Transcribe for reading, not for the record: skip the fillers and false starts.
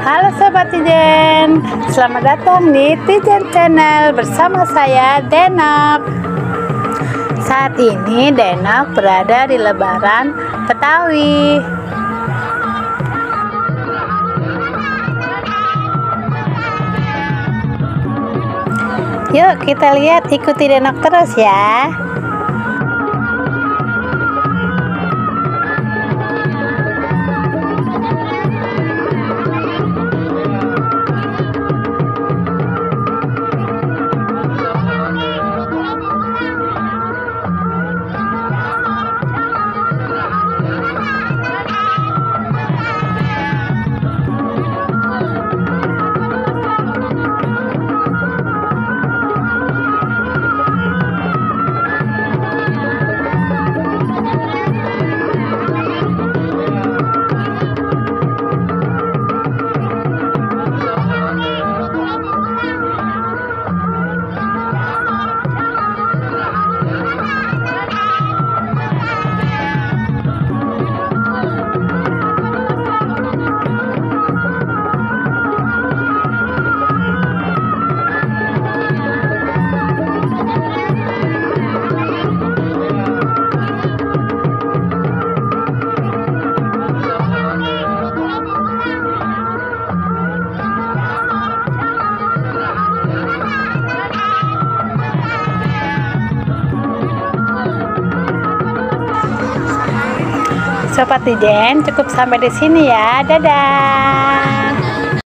Halo Sobat Tijen, selamat datang di Tijen Channel bersama saya Denok. Saat ini Denok berada di Lebaran Betawi. Yuk kita lihat, ikuti Denok terus ya. Sobat Tijen, cukup sampai di sini ya. Dadah.